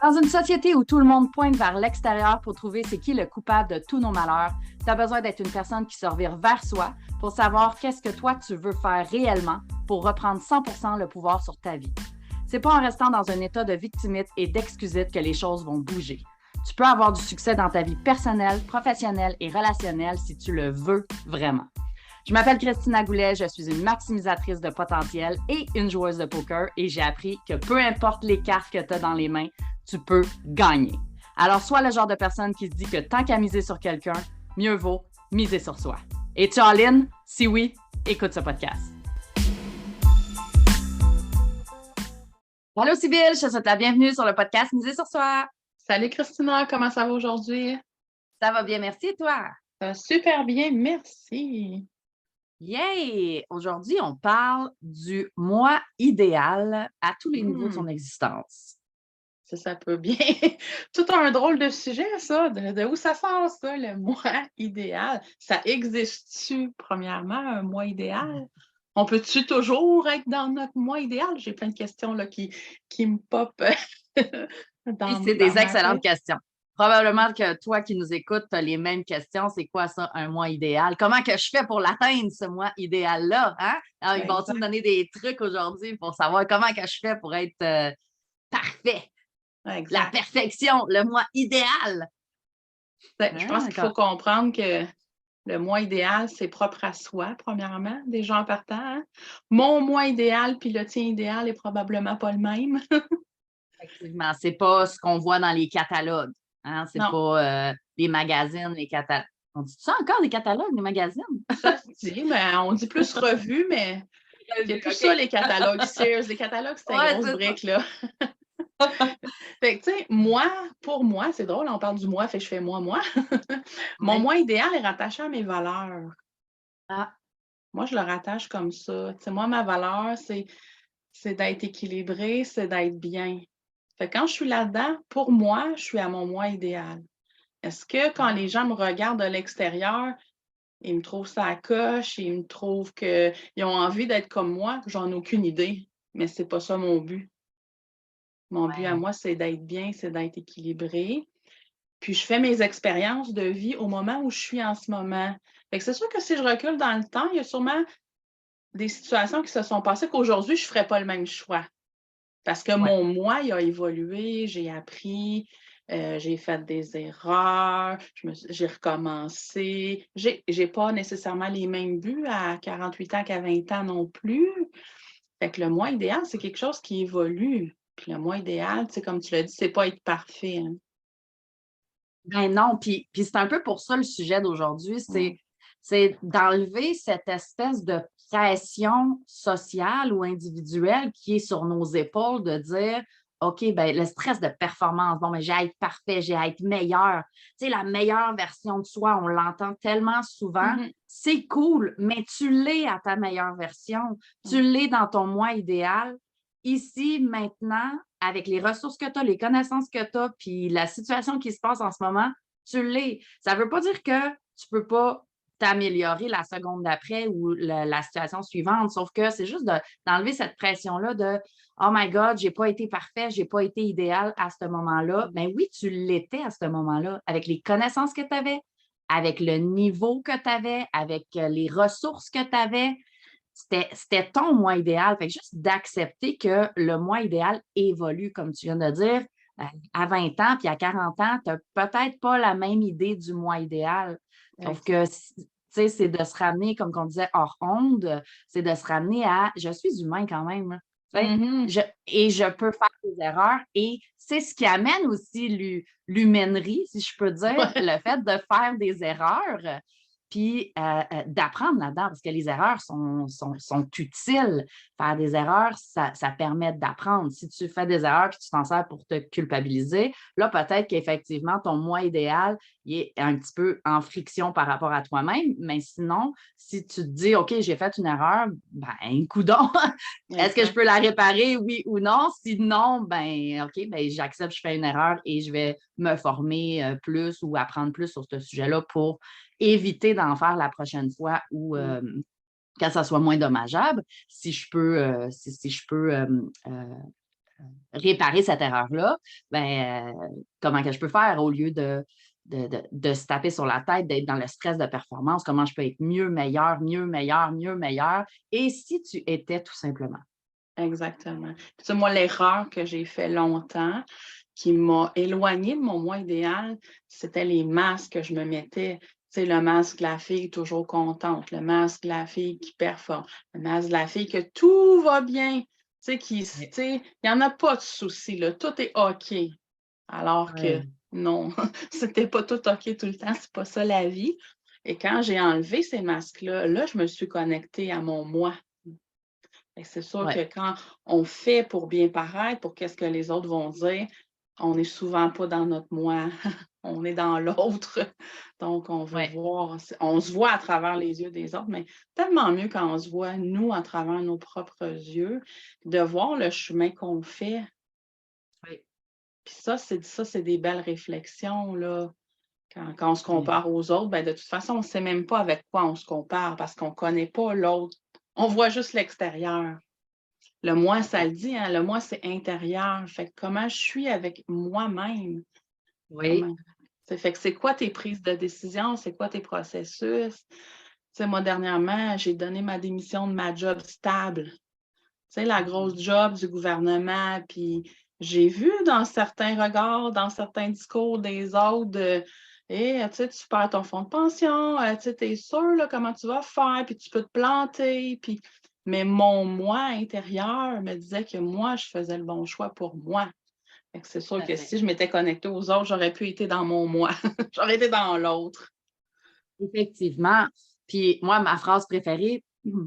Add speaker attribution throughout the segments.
Speaker 1: Dans une société où tout le monde pointe vers l'extérieur pour trouver c'est qui le coupable de tous nos malheurs, tu as besoin d'être une personne qui se revire vers soi pour savoir qu'est-ce que toi tu veux faire réellement pour reprendre 100% le pouvoir sur ta vie. C'est pas en restant dans un état de victimite et d'excusite que les choses vont bouger. Tu peux avoir du succès dans ta vie personnelle, professionnelle et relationnelle si tu le veux vraiment. Je m'appelle Christina Goulet, je suis une maximisatrice de potentiel et une joueuse de poker et j'ai appris que peu importe les cartes que tu as dans les mains, tu peux gagner. Alors, sois le genre de personne qui se dit que tant qu'à miser sur quelqu'un, mieux vaut miser sur soi. Es-tu all-in? Si oui, écoute ce podcast. Allô Sybille, je te souhaite la bienvenue sur le podcast Miser sur soi.
Speaker 2: Salut Christina, comment ça va aujourd'hui?
Speaker 1: Ça va bien, merci et toi?
Speaker 2: Ça va super bien, merci.
Speaker 1: Yay! Aujourd'hui, on parle du moi idéal à tous les niveaux de son existence.
Speaker 2: Ça peut bien. Tout un drôle de sujet, ça. De où ça sort, ça, le moi idéal? Ça existe-tu, premièrement, un moi idéal? On peut-tu toujours être dans notre moi idéal? J'ai plein de questions là, qui me pop
Speaker 1: C'est des
Speaker 2: ma
Speaker 1: excellentes
Speaker 2: tête.
Speaker 1: questions. Probablement que toi qui nous écoutes, tu as les mêmes questions. C'est quoi ça, un moi idéal? Comment que je fais pour l'atteindre, ce moi idéal-là? Hein? Alors, ils vont-tu me donner des trucs aujourd'hui pour savoir comment que je fais pour être parfait?
Speaker 2: Exact.
Speaker 1: La perfection, le moi idéal.
Speaker 2: Je pense qu'il faut comprendre que le moi idéal, c'est propre à soi, premièrement, déjà en partant. Hein? Mon moi idéal puis le tien idéal est probablement pas le même.
Speaker 1: Effectivement, c'est pas ce qu'on voit dans les catalogues. Hein? C'est
Speaker 2: Non.
Speaker 1: pas les magazines, les catalogues. On dit ça encore, des catalogues, des magazines?
Speaker 2: Ça se dit, mais on dit plus revue, mais c'est plus ça, les catalogues Sears. Les catalogues, c'est une grosse brique, là. Fait que, tu sais, moi, pour moi, c'est drôle, on parle du moi, fait que je fais moi. Mon moi idéal est rattaché à mes valeurs.
Speaker 1: Ah.
Speaker 2: Moi, je le rattache comme ça. Tu sais, moi, ma valeur, c'est d'être équilibré, c'est d'être bien. Fait que quand je suis là-dedans, pour moi, je suis à mon moi idéal. Est-ce que quand les gens me regardent de l'extérieur, ils me trouvent ça à coche, ils me trouvent qu'ils ont envie d'être comme moi? J'en ai aucune idée, mais c'est pas ça mon but. Mon but à moi, c'est d'être bien, c'est d'être équilibré. Puis je fais mes expériences de vie au moment où je suis en ce moment. Fait que c'est sûr que si je recule dans le temps, il y a sûrement des situations qui se sont passées qu'aujourd'hui, je ne ferais pas le même choix. Parce que mon moi, il a évolué, j'ai appris, j'ai fait des erreurs, j'ai recommencé. J'ai pas nécessairement les mêmes buts à 48 ans qu'à 20 ans non plus. Fait que le moi idéal, c'est quelque chose qui évolue. Puis le moi idéal, tu sais, comme tu l'as dit, c'est pas être parfait. Hein.
Speaker 1: Ben non, puis c'est un peu pour ça le sujet d'aujourd'hui, c'est d'enlever cette espèce de pression sociale ou individuelle qui est sur nos épaules de dire OK, ben le stress de performance, bon, ben j'ai à être parfait, j'ai à être meilleur. Tu sais, la meilleure version de soi, on l'entend tellement souvent. C'est cool, mais tu l'es à ta meilleure version. Tu l'es dans ton moi idéal. Ici, maintenant, avec les ressources que tu as, les connaissances que tu as, puis la situation qui se passe en ce moment, tu l'es. Ça ne veut pas dire que tu ne peux pas t'améliorer la seconde d'après ou la situation suivante, sauf que c'est juste d'enlever cette pression-là de Oh my God, je n'ai pas été parfait, je n'ai pas été idéal à ce moment-là. Ben oui, tu l'étais à ce moment-là, avec les connaissances que tu avais, avec le niveau que tu avais, avec les ressources que tu avais. C'était ton moi idéal. Fait que juste d'accepter que le moi idéal évolue, comme tu viens de dire, à 20 ans, puis à 40 ans, tu n'as peut-être pas la même idée du moi idéal. Sauf que, tu sais, c'est de se ramener, comme on disait, hors onde, c'est de se ramener à je suis humain quand même. Et je peux faire des erreurs. Et c'est ce qui amène aussi l'humainerie, si je peux dire, le fait de faire des erreurs puis d'apprendre là-dedans, parce que les erreurs sont utiles. Faire des erreurs, ça permet d'apprendre. Si tu fais des erreurs et tu t'en sers pour te culpabiliser, là, peut-être qu'effectivement, ton moi idéal il est un petit peu en friction par rapport à toi-même. Mais sinon, si tu te dis, OK, j'ai fait une erreur, ben, coudonc, est-ce que je peux la réparer, oui ou non? Sinon, ben, OK, ben, j'accepte, je fais une erreur et je vais me former plus ou apprendre plus sur ce sujet-là pour éviter d'en faire la prochaine fois ou que ça soit moins dommageable, si je peux réparer cette erreur-là, comment que je peux faire au lieu de se taper sur la tête, d'être dans le stress de performance, comment je peux être mieux, meilleur, mieux, meilleur, mieux, meilleur. Et si tu étais tout simplement?
Speaker 2: Exactement. Puis, tu sais, moi, l'erreur que j'ai fait longtemps, qui m'a éloignée de mon moi idéal, c'était les masques que je me mettais. Tu sais, le masque de la fille toujours contente, le masque de la fille qui performe, le masque de la fille que tout va bien. Tu sais, tu sais, il n'y en a pas de souci, là, tout est OK. Alors que
Speaker 1: Ouais.
Speaker 2: non, c'était pas tout OK tout le temps, c'est pas ça la vie. Et quand j'ai enlevé ces masques-là, là, je me suis connectée à mon moi. Et c'est sûr que
Speaker 1: Ouais.
Speaker 2: quand on fait pour bien paraître, pour qu'est-ce que les autres vont dire, on n'est souvent pas dans notre moi, on est dans l'autre. Donc, on veut
Speaker 1: Ouais.
Speaker 2: voir, on se voit à travers les yeux des autres, mais tellement mieux quand on se voit, nous, à travers nos propres yeux, de voir le chemin qu'on fait.
Speaker 1: Ouais.
Speaker 2: Puis ça, c'est des belles réflexions, là. Quand on se
Speaker 1: Ouais.
Speaker 2: compare aux autres, ben, de toute façon, on ne sait même pas avec quoi on se compare parce qu'on ne connaît pas l'autre. On voit juste l'extérieur. Le moi, ça le dit, hein, le moi, c'est intérieur. Fait que comment je suis avec moi-même?
Speaker 1: Oui.
Speaker 2: Comment? Fait que c'est quoi tes prises de décision? C'est quoi tes processus? Tu sais, moi, dernièrement, j'ai donné ma démission de ma job stable. Tu sais, la grosse job du gouvernement. Puis j'ai vu dans certains regards, dans certains discours des autres, tu sais, tu perds ton fonds de pension, tu sais, t'es sûr, là, comment tu vas faire, puis tu peux te planter. Mais mon moi intérieur me disait que moi, je faisais le bon choix pour moi. Fait que c'est
Speaker 1: Tout
Speaker 2: sûr
Speaker 1: à
Speaker 2: que
Speaker 1: fait.
Speaker 2: si je m'étais connectée aux autres, j'aurais pu être dans mon moi. J'aurais été dans l'autre.
Speaker 1: Effectivement. Puis moi, ma phrase préférée,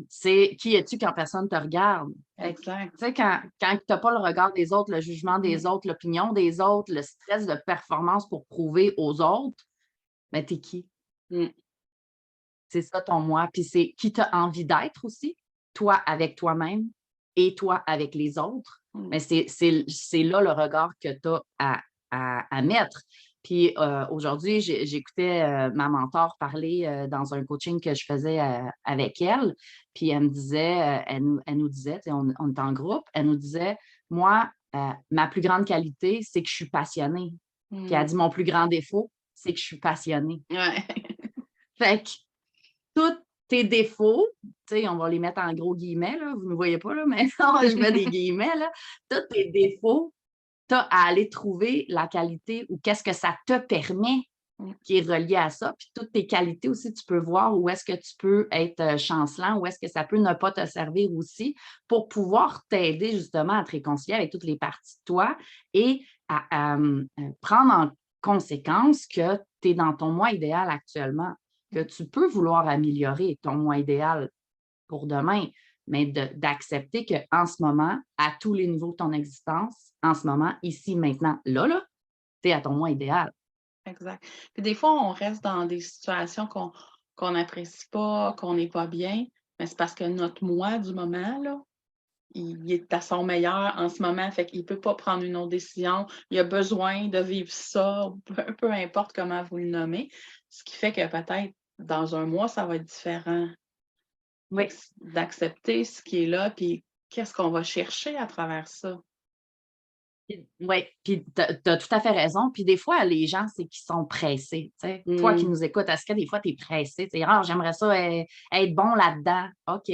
Speaker 1: c'est qui es-tu quand personne te regarde? Fait que, tu
Speaker 2: Exact.
Speaker 1: sais, quand tu n'as pas le regard des autres, le jugement des
Speaker 2: Mm,
Speaker 1: autres, l'opinion des autres, le stress de performance pour prouver aux autres, mais t'es qui?
Speaker 2: mm,
Speaker 1: C'est ça ton moi. Puis c'est qui tu as envie d'être aussi, toi avec toi-même et toi avec les autres.
Speaker 2: mm,
Speaker 1: Mais c'est là le regard que tu as à mettre. Puis aujourd'hui, j'écoutais ma mentor parler dans un coaching que je faisais avec elle. Puis elle me disait, elle nous disait, tu sais, on est en groupe, elle nous disait, moi, ma plus grande qualité, c'est que je suis passionnée. Puis elle a
Speaker 2: mm.
Speaker 1: dit, mon plus grand défaut, c'est que je suis passionnée.
Speaker 2: Ouais.
Speaker 1: Fait que tous tes défauts, tu sais, on va les mettre en gros guillemets, là, vous ne me voyez pas, là, mais non, je mets des guillemets, là. Tous tes défauts, tu as à aller trouver la qualité ou qu'est-ce que ça te permet
Speaker 2: Mm,
Speaker 1: qui est relié à ça. Puis toutes tes qualités aussi, tu peux voir où est-ce que tu peux être chancelant, où est-ce que ça peut ne pas te servir aussi pour pouvoir t'aider justement à te réconcilier avec toutes les parties de toi et à prendre en conséquence que tu es dans ton moi idéal actuellement, que tu peux vouloir améliorer ton moi idéal pour demain, mais d'accepter qu'en ce moment, à tous les niveaux de ton existence, en ce moment, ici, maintenant, là, tu es à ton moi idéal.
Speaker 2: exact. Puis des fois, on reste dans des situations qu'on n'apprécie pas, qu'on n'est pas bien, mais c'est parce que notre moi du moment, là, il est à son meilleur en ce moment, fait qu'il ne peut pas prendre une autre décision. Il a besoin de vivre ça, peu importe comment vous le nommez. Ce qui fait que peut-être dans un mois, ça va être différent. Fait que
Speaker 1: Oui.
Speaker 2: d'accepter ce qui est là, puis qu'est-ce qu'on va chercher à travers ça.
Speaker 1: Oui, puis tu as tout à fait raison. Puis des fois, les gens, c'est qu'ils sont pressés. Tu sais. Toi qui
Speaker 2: Mmh.
Speaker 1: nous écoutes, est-ce que des fois, tu es pressé? Tu sais, ah, j'aimerais ça être bon là-dedans. OK.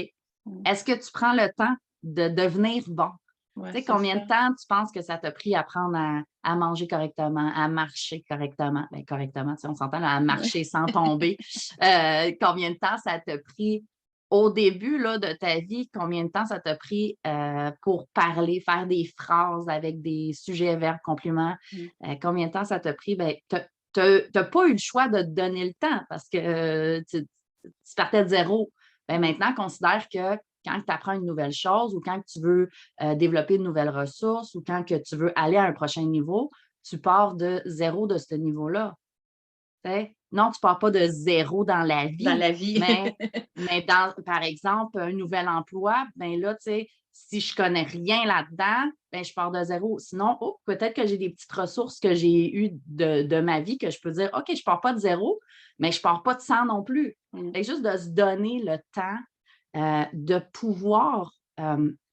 Speaker 2: Mmh.
Speaker 1: Est-ce que tu prends le temps de devenir bon?
Speaker 2: Ouais,
Speaker 1: Tu sais,
Speaker 2: c'est
Speaker 1: combien
Speaker 2: ça.
Speaker 1: de temps tu penses que ça t'a pris à apprendre à manger correctement, à marcher correctement? Bien, correctement, tu sais, on s'entend là, à
Speaker 2: Ouais.
Speaker 1: marcher sans tomber. Combien de temps ça t'a pris au début là, de ta vie? Combien de temps ça t'a pris pour parler, faire des phrases avec des sujets, verbes, compléments?
Speaker 2: Mmh.
Speaker 1: Combien de temps ça t'a pris? Bien, tu n'as pas eu le choix de te donner le temps parce que tu partais de zéro. Bien,
Speaker 2: Mmh.
Speaker 1: maintenant, considère que quand tu apprends une nouvelle chose ou quand tu veux développer de nouvelles ressources ou quand que tu veux aller à un prochain niveau, tu pars de zéro de ce niveau-là. Tu sais? Non, tu ne pars pas de zéro dans la
Speaker 2: Dans
Speaker 1: vie,
Speaker 2: la vie.
Speaker 1: mais dans, par exemple, un nouvel emploi, bien là, tu sais, si je ne connais rien là-dedans, bien, je pars de zéro. Sinon, oh, peut-être que j'ai des petites ressources que j'ai eues de ma vie que je peux dire, OK, je ne pars pas de zéro, mais je ne pars pas de 100 non plus.
Speaker 2: Mmh.
Speaker 1: Fait que juste de se donner le temps de pouvoir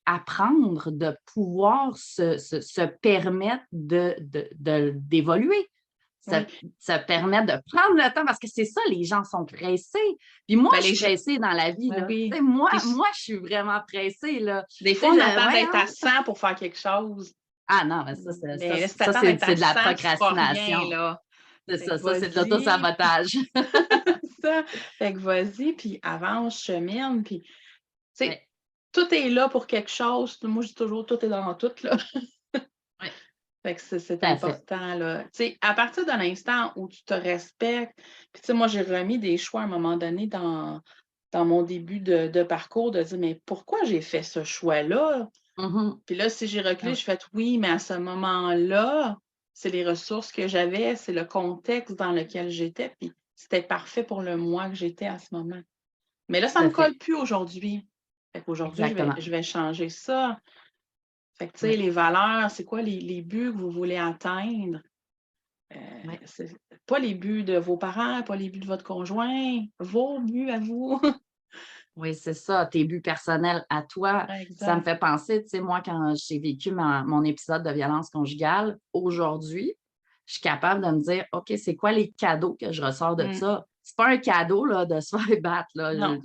Speaker 1: apprendre de pouvoir se permettre d'évoluer.
Speaker 2: Oui.
Speaker 1: Ça permet de prendre le temps parce que c'est ça, les gens sont pressés. Puis moi,
Speaker 2: Ben,
Speaker 1: je suis pressée dans la vie.
Speaker 2: Ben
Speaker 1: Là.
Speaker 2: oui.
Speaker 1: Moi,
Speaker 2: Puis
Speaker 1: je suis vraiment pressée. Là.
Speaker 2: des
Speaker 1: Tu sais,
Speaker 2: fois, on attend d'être à
Speaker 1: voyons.
Speaker 2: 100 pour faire quelque chose.
Speaker 1: Ah non, mais
Speaker 2: Mais si tu attends d'être
Speaker 1: c'est
Speaker 2: à
Speaker 1: de la
Speaker 2: 100, tu ne feras rien,
Speaker 1: procrastination.
Speaker 2: là.
Speaker 1: C'est
Speaker 2: Fait que
Speaker 1: ça, c'est de
Speaker 2: vas-y.
Speaker 1: l'auto-sabotage.
Speaker 2: Ça. Fait que vas-y, puis avance, chemine, puis tu sais,
Speaker 1: Ouais,
Speaker 2: tout est là pour quelque chose. Moi, je dis toujours, tout est dans tout, là.
Speaker 1: ouais,
Speaker 2: Fait que c'est
Speaker 1: tout à fait.
Speaker 2: important, là. Tu sais, à partir de l'instant où tu te respectes, puis tu sais, moi, j'ai remis des choix à un moment donné dans mon début de parcours, de dire, mais pourquoi j'ai fait ce choix-là?
Speaker 1: Mhm.
Speaker 2: Puis là, si j'ai reculé,
Speaker 1: Ah,
Speaker 2: je fais oui, mais à ce moment-là, c'est les ressources que j'avais, c'est le contexte dans lequel j'étais, puis c'était parfait pour le moi que j'étais à ce moment. Mais là,
Speaker 1: tout
Speaker 2: ça
Speaker 1: à
Speaker 2: me
Speaker 1: fait.
Speaker 2: colle plus aujourd'hui. Fait qu'aujourd'hui,
Speaker 1: Exactement.
Speaker 2: je vais changer ça. Fait que, tu sais,
Speaker 1: Oui,
Speaker 2: les valeurs, c'est quoi les buts que vous voulez atteindre?
Speaker 1: oui.
Speaker 2: C'est pas les buts de vos parents, pas les buts de votre conjoint, vos buts à vous.
Speaker 1: Oui, c'est ça, tes buts personnels à toi. Ça me
Speaker 2: Exact.
Speaker 1: fait penser, tu sais, moi, quand j'ai vécu mon épisode de violence conjugale, aujourd'hui, je suis capable de me dire, OK, c'est quoi les cadeaux que je ressors de
Speaker 2: Mmh.
Speaker 1: ça? C'est pas un cadeau là, de se faire battre, là.
Speaker 2: Non.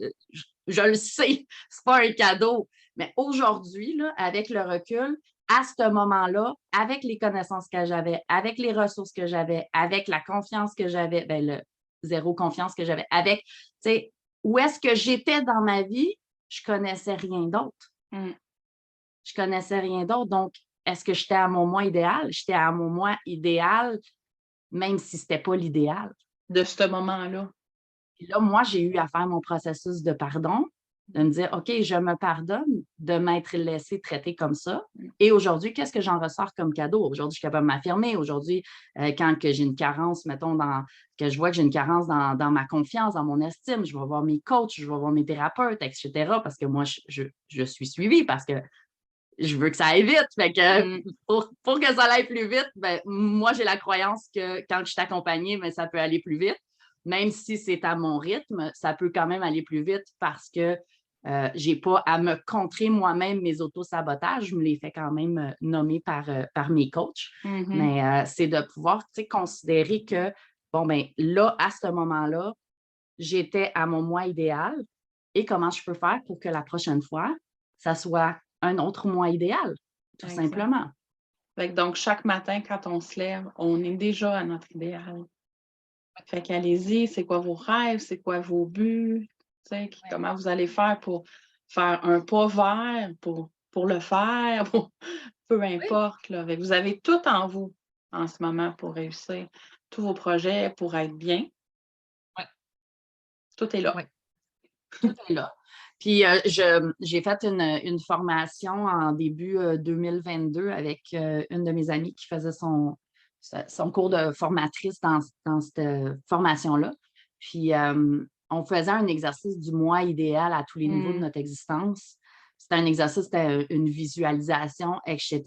Speaker 1: Je le sais, c'est pas un cadeau. Mais aujourd'hui, là, avec le recul, à ce moment-là, avec les connaissances que j'avais, avec les ressources que j'avais, avec la confiance que j'avais, ben, le zéro confiance que j'avais, avec, tu sais, où est-ce que j'étais dans ma vie, je connaissais rien d'autre.
Speaker 2: Mmh.
Speaker 1: Je connaissais rien d'autre. Donc, est-ce que j'étais à mon moi idéal? J'étais à mon moi idéal, même si c'était pas l'idéal.
Speaker 2: De ce moment-là.
Speaker 1: Puis là, moi, j'ai eu à faire mon processus de pardon, de me dire, OK, je me pardonne de m'être laissé traiter comme ça.
Speaker 2: Mmh.
Speaker 1: Et aujourd'hui, qu'est-ce que j'en ressors comme cadeau? Aujourd'hui, je suis capable de m'affirmer. Aujourd'hui, quand que j'ai une carence, mettons, que je vois que j'ai une carence dans ma confiance, dans mon estime, je vais voir mes coachs, je vais voir mes thérapeutes, etc. Parce que moi, je suis suivie parce que je veux que ça aille vite. Fait que
Speaker 2: Mmh.
Speaker 1: pour que ça aille plus vite, ben, moi, j'ai la croyance que quand je suis accompagnée, ben, ça peut aller plus vite. Même si c'est à mon rythme, ça peut quand même aller plus vite parce que je n'ai pas à me contrer moi-même mes auto-sabotages. Je me les fais quand même nommer par mes coachs.
Speaker 2: Mmh.
Speaker 1: Mais c'est de pouvoir considérer que, bon, ben là, à ce moment-là, j'étais à mon moi idéal et comment je peux faire pour que la prochaine fois, ça soit un autre moi idéal, tout
Speaker 2: Exact.
Speaker 1: simplement.
Speaker 2: Fait que donc chaque matin, quand on se lève, on est déjà à notre idéal. Fait qu'allez-y, c'est quoi vos rêves, c'est quoi vos buts, tu sais,
Speaker 1: Ouais.
Speaker 2: comment vous allez faire pour faire un pas vers, pour le faire, peu
Speaker 1: Oui,
Speaker 2: importe, là. Fait que vous avez tout en vous en ce moment pour réussir tous vos projets, pour être bien.
Speaker 1: oui,
Speaker 2: Tout est là.
Speaker 1: oui, tout est là. Puis j'ai fait une formation en début 2022 avec une de mes amies qui faisait son cours de formatrice dans cette formation-là. Puis on faisait un exercice du moi idéal à tous les niveaux de
Speaker 2: Mmh.
Speaker 1: notre existence. C'était un exercice, c'était une visualisation, etc.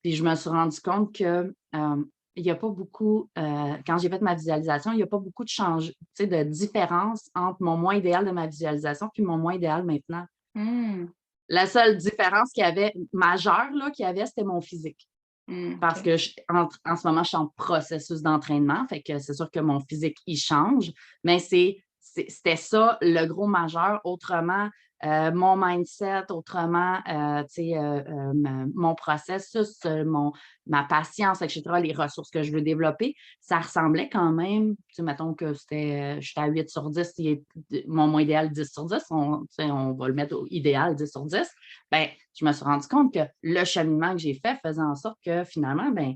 Speaker 1: Puis je me suis rendu compte que il n'y a pas beaucoup, quand j'ai fait ma visualisation, il n'y a pas beaucoup de différence entre mon moi idéal de ma visualisation puis mon moi idéal maintenant.
Speaker 2: Mmh.
Speaker 1: La seule différence qu'il y avait majeure, là, qu'il y avait, c'était mon physique.
Speaker 2: Mmh,
Speaker 1: Parce
Speaker 2: OK.
Speaker 1: que en ce moment, je suis en processus d'entraînement, fait que c'est sûr que mon physique, il change, mais c'était ça le gros majeur. Autrement, mon mindset, autrement, mon processus, ma patience, etc., les ressources que je veux développer, ça ressemblait quand même, mettons que j'étais à 8 sur 10, mon moins idéal 10 sur 10, on va le mettre au idéal 10 sur 10. Ben, je me suis rendu compte que le cheminement que j'ai fait faisait en sorte que finalement, ben,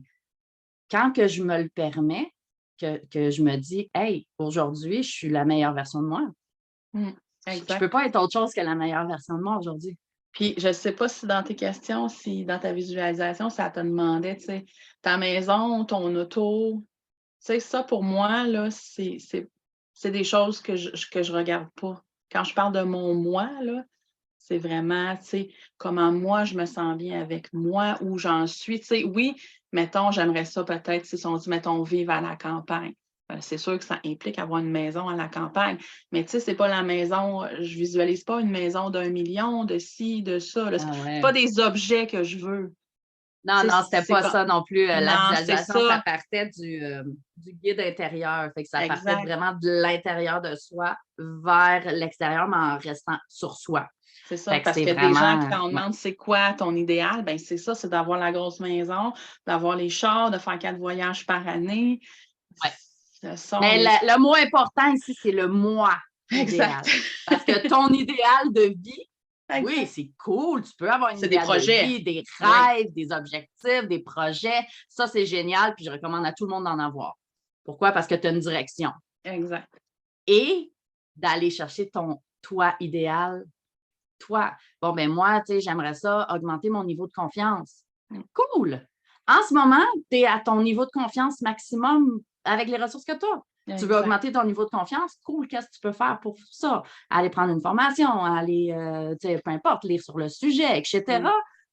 Speaker 1: quand que je me le permets, que je me dis, hey, aujourd'hui, je suis la meilleure version de moi.
Speaker 2: Mmh.
Speaker 1: Je ne
Speaker 2: Exact.
Speaker 1: peux pas être autre chose que la meilleure version de moi aujourd'hui.
Speaker 2: Puis je ne sais pas si dans tes questions, si dans ta visualisation, ça te demandait, tu sais, ta maison, ton auto. Tu sais, ça pour moi, là, c'est des choses que je regarde pas. Quand je parle de mon moi, là, c'est vraiment, tu sais, comment moi je me sens bien avec moi, où j'en suis. Tu sais, oui, mettons, j'aimerais ça peut-être, si on dit, mettons, vivre à la campagne. C'est sûr que ça implique avoir une maison à la campagne, mais tu sais, c'est pas la maison, je visualise pas une maison d'1 million, de ci, de ça, là.
Speaker 1: Ah
Speaker 2: C'est
Speaker 1: ouais.
Speaker 2: pas des objets que je veux.
Speaker 1: Non,
Speaker 2: Tu sais,
Speaker 1: non, c'était
Speaker 2: c'est
Speaker 1: pas
Speaker 2: comme
Speaker 1: ça non plus. La
Speaker 2: non, c'est
Speaker 1: visualisation, ça
Speaker 2: ça,
Speaker 1: partait du guide intérieur. Fait que ça partait
Speaker 2: exact.
Speaker 1: vraiment de l'intérieur de soi vers l'extérieur, mais en restant sur soi.
Speaker 2: C'est ça,
Speaker 1: Fait que
Speaker 2: parce
Speaker 1: c'est
Speaker 2: que des gens qui
Speaker 1: vraiment,
Speaker 2: t'en
Speaker 1: ouais.
Speaker 2: demandent c'est quoi ton idéal, ben c'est ça, c'est d'avoir la grosse maison, d'avoir les chars, de faire 4 voyages par année.
Speaker 1: Ouais.
Speaker 2: Ça,
Speaker 1: Mais
Speaker 2: on est
Speaker 1: le mot important ici, c'est le moi
Speaker 2: exact.
Speaker 1: idéal. Parce que ton idéal de vie, oui,
Speaker 2: Exact.
Speaker 1: c'est cool. Tu peux avoir un
Speaker 2: C'est des
Speaker 1: idéal de
Speaker 2: projets.
Speaker 1: vie, des
Speaker 2: Oui,
Speaker 1: rêves, des objectifs, des projets. Ça, c'est génial. Puis je recommande à tout le monde d'en avoir. Pourquoi? Parce que tu as une direction.
Speaker 2: exact.
Speaker 1: Et d'aller chercher ton toi idéal, toi. Bon, ben moi, tu sais, j'aimerais ça augmenter mon niveau de confiance.
Speaker 2: Mmh.
Speaker 1: Cool. En ce moment, tu es à ton niveau de confiance maximum avec les ressources que tu as. Tu veux
Speaker 2: Exact.
Speaker 1: augmenter ton niveau de confiance? Cool, qu'est-ce que tu peux faire pour ça? Aller prendre une formation, aller, tu sais, peu importe, lire sur le sujet, etc.
Speaker 2: Mmh.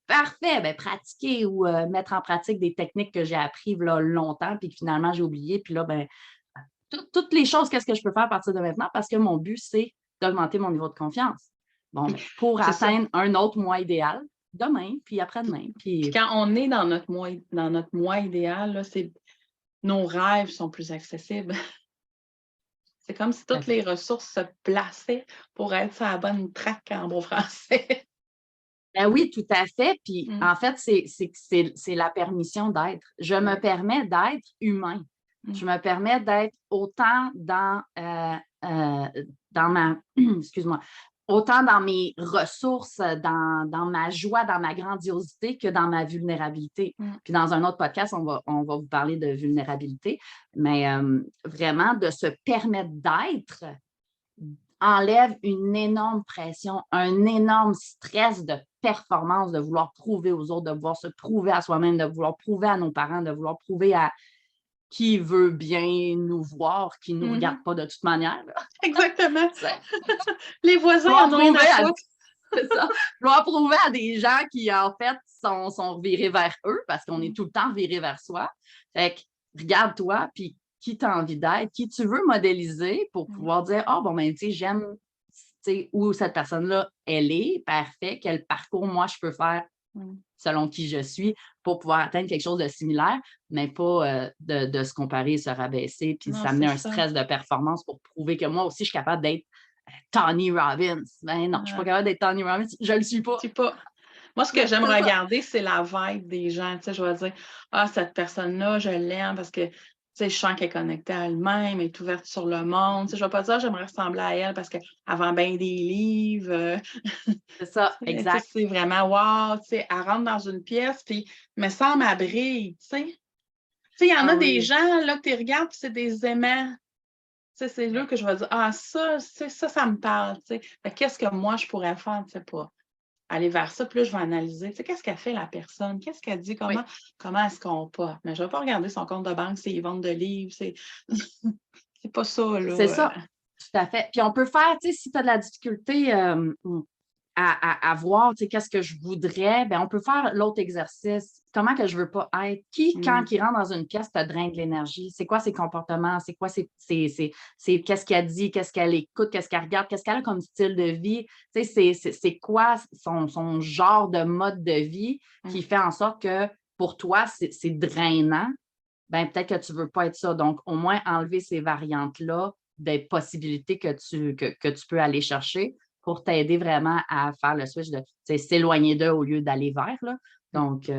Speaker 1: Parfait, ben pratiquer ou mettre en pratique des techniques que j'ai apprises là, longtemps, puis que finalement j'ai oublié, puis là, ben, toutes les choses, qu'est-ce que je peux faire à partir de maintenant? Parce que mon but, c'est d'augmenter mon niveau de confiance. Bon,
Speaker 2: Puis
Speaker 1: ben, pour
Speaker 2: c'est ça.
Speaker 1: atteindre un autre moi idéal, demain, puis après-demain,
Speaker 2: Puis
Speaker 1: puis
Speaker 2: quand on est dans notre moi idéal, là, c'est nos rêves sont plus accessibles. C'est comme si toutes les ressources se plaçaient pour être sur la bonne track en bon français.
Speaker 1: ben oui, tout à fait. Puis
Speaker 2: Mmh.
Speaker 1: en fait, c'est la permission d'être. Je me
Speaker 2: Ouais.
Speaker 1: permets d'être humain.
Speaker 2: Mmh.
Speaker 1: Je me permets d'être autant dans ma, excuse-moi, autant dans mes ressources, dans ma joie, dans ma grandiosité que dans ma vulnérabilité.
Speaker 2: Mmh.
Speaker 1: Puis dans un autre podcast, on va vous parler de vulnérabilité, mais vraiment de se permettre d'être enlève une énorme pression, un énorme stress de performance, de vouloir prouver aux autres, de vouloir se prouver à soi-même, de vouloir prouver à nos parents, de vouloir prouver à qui veut bien nous voir, qui ne nous regarde
Speaker 2: Mmh.
Speaker 1: pas de toute manière. Là.
Speaker 2: Exactement.
Speaker 1: C'est-
Speaker 2: Les voisins
Speaker 1: Vouloir
Speaker 2: en ont rien à
Speaker 1: prouver à,
Speaker 2: foutre.
Speaker 1: c'est ça, vouloir prouver à des gens qui, en fait, sont revirés vers eux parce qu'on est
Speaker 2: Mmh.
Speaker 1: tout le temps viré vers soi. Fait que regarde-toi, puis qui tu as envie d'être, qui tu veux modéliser pour
Speaker 2: Mmh.
Speaker 1: pouvoir dire, ah, bon, ben, tu sais, j'aime où cette personne-là, elle est, parfait, quel parcours moi je peux faire
Speaker 2: Mmh.
Speaker 1: selon qui je suis pour pouvoir atteindre quelque chose de similaire, mais pas de se comparer, se rabaisser, puis
Speaker 2: Non,
Speaker 1: s'amener
Speaker 2: c'est
Speaker 1: un
Speaker 2: ça.
Speaker 1: stress de performance pour prouver que moi aussi, je suis capable d'être Tony Robbins. Ben non, je ne suis pas
Speaker 2: Ouais.
Speaker 1: capable d'être Tony Robbins, je ne le suis pas.
Speaker 2: C'est pas moi, ce que j'aime
Speaker 1: C'est ça.
Speaker 2: regarder, c'est la vibe des gens. Tu sais, je vais dire: «Ah, cette personne-là, je l'aime parce que, tu sais, je sens qu'elle est connectée à elle-même, elle est ouverte sur le monde». Tu sais, je vais pas dire: «J'aimerais ressembler à elle parce qu'elle vend bien des livres»,
Speaker 1: C'est ça,
Speaker 2: tu sais,
Speaker 1: exact.
Speaker 2: c'est vraiment wow, tu sais, elle rentre dans une pièce puis me semble elle brille, tu sais? Tu sais, il y en
Speaker 1: Ah
Speaker 2: a des
Speaker 1: oui.
Speaker 2: gens, là, que tu regardes puis c'est des aimants. Tu sais, c'est là
Speaker 1: Ouais.
Speaker 2: que je vais dire: «Ah ça, tu sais, ça me parle», tu sais? Fait qu'est-ce que moi je pourrais faire? Tu sais, pas aller vers ça, puis là, je vais analyser, tu sais, qu'est-ce qu'elle fait la personne? Qu'est-ce qu'elle dit?
Speaker 1: Oui,
Speaker 2: Comment elle se comporte? Mais je vais pas regarder son compte de banque, ses ventes de livres, c'est c'est pas ça,
Speaker 1: c'est
Speaker 2: là,
Speaker 1: ça, tout à fait. Puis on peut faire, tu sais, si tu as de la difficulté à voir, tu sais, qu'est-ce que je voudrais, bien, on peut faire l'autre exercice. Comment que je veux pas être? Qui, quand
Speaker 2: Mmh,
Speaker 1: il rentre dans une pièce, te draine de l'énergie? C'est quoi ses comportements? C'est quoi qu'est-ce qu'elle dit? Qu'est-ce qu'elle écoute? Qu'est-ce qu'elle regarde? Qu'est-ce qu'elle a comme style de vie? Tu sais, c'est quoi son genre de mode de vie
Speaker 2: mmh,
Speaker 1: qui fait en sorte que pour toi, c'est drainant? Ben peut-être que tu ne veux pas être ça. Donc, au moins enlever ces variantes-là des possibilités que tu peux aller chercher pour t'aider vraiment à faire le switch de s'éloigner d'eux au lieu d'aller vers. Là.
Speaker 2: mmh.
Speaker 1: Donc,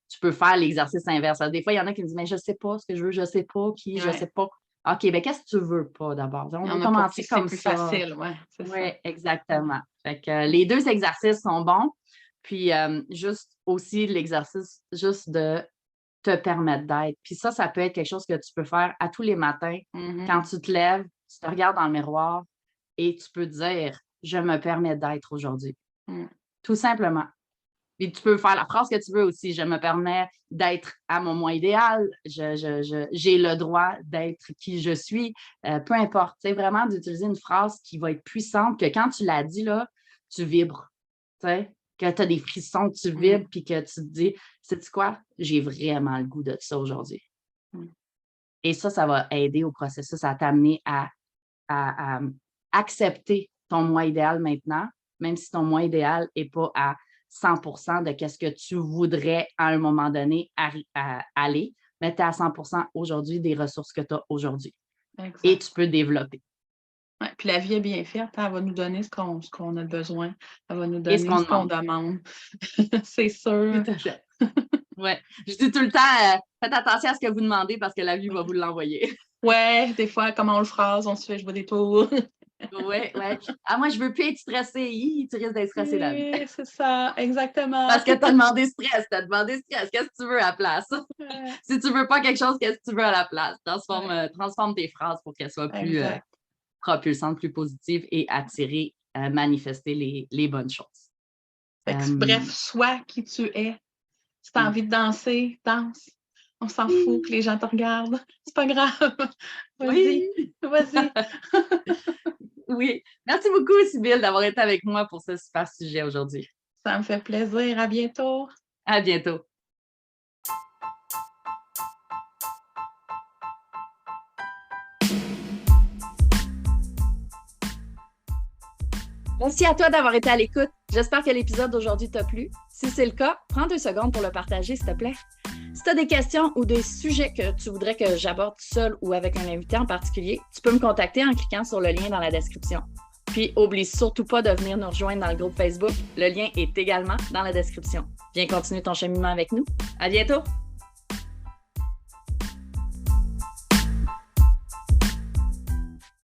Speaker 1: tu peux faire l'exercice inverse. Des fois, il y en a qui me disent, mais je ne sais pas ce que je veux, je ne sais pas qui, je ne sais
Speaker 2: Ouais,
Speaker 1: pas. OK, bien, qu'est-ce que tu ne veux pas d'abord? On
Speaker 2: il y
Speaker 1: veut
Speaker 2: en a pour qui
Speaker 1: commencer
Speaker 2: c'est
Speaker 1: comme
Speaker 2: plus
Speaker 1: ça.
Speaker 2: facile, ouais, c'est
Speaker 1: Oui,
Speaker 2: ça.
Speaker 1: exactement. Fait que les deux exercices sont bons. Puis, juste aussi l'exercice juste de te permettre d'être. Puis ça peut être quelque chose que tu peux faire à tous les matins.
Speaker 2: Mmh.
Speaker 1: Quand tu te lèves, tu te regardes dans le miroir et tu peux dire: «Je me permets d'être aujourd'hui».
Speaker 2: Mmh.
Speaker 1: Tout simplement. Puis tu peux faire la phrase que tu veux aussi: «Je me permets d'être à mon moi idéal. J'ai le droit d'être qui je suis». Peu importe, tu sais, vraiment d'utiliser une phrase qui va être puissante, que quand tu la dis là, tu vibres, tu sais? Que tu as des frissons, que tu
Speaker 2: Mmh.
Speaker 1: vibres, puis que tu te dis: «Sais-tu quoi? J'ai vraiment le goût de ça aujourd'hui».
Speaker 2: Mmh.
Speaker 1: Et ça va aider au processus à t'amener à accepter ton moi idéal maintenant, même si ton moi idéal n'est pas à 100% de ce que tu voudrais à un moment donné aller, mais tu es à 100% aujourd'hui des ressources que tu as aujourd'hui.
Speaker 2: Exact.
Speaker 1: Et tu peux développer.
Speaker 2: Ouais, puis la vie est bien faite, elle va nous donner ce qu'on a besoin, elle va nous donner ce qu'on demande. C'est sûr.
Speaker 1: Tout à fait. Ouais. Je dis tout le temps, faites attention à ce que vous demandez parce que la vie va vous l'envoyer.
Speaker 2: Ouais, des fois, comment on le phrase, on se fait, je vois des tours.
Speaker 1: Ouais. Ah, moi, je veux plus être stressée. Tu risques d'être stressée la vie.
Speaker 2: Oui, c'est ça, exactement.
Speaker 1: Parce que tu as demandé stress, Qu'est-ce que tu veux à la place? Si tu veux pas quelque chose, qu'est-ce que tu veux à la place? Transforme tes phrases pour qu'elles soient plus propulsantes, plus positives et attirer, manifester les bonnes choses.
Speaker 2: Bref, sois qui tu es. Si tu as envie de danser, danse. On s'en fout que les gens te regardent. C'est pas grave. Vas-y.
Speaker 1: Oui. Merci beaucoup, Sybille, d'avoir été avec moi pour ce super sujet aujourd'hui.
Speaker 2: Ça me fait plaisir. À bientôt.
Speaker 1: À bientôt. Merci à toi d'avoir été à l'écoute. J'espère que l'épisode d'aujourd'hui t'a plu. Si c'est le cas, prends 2 secondes pour le partager, s'il te plaît. Si tu as des questions ou des sujets que tu voudrais que j'aborde seul ou avec un invité en particulier, tu peux me contacter en cliquant sur le lien dans la description. Puis, oublie surtout pas de venir nous rejoindre dans le groupe Facebook. Le lien est également dans la description. Viens continuer ton cheminement avec nous. À bientôt!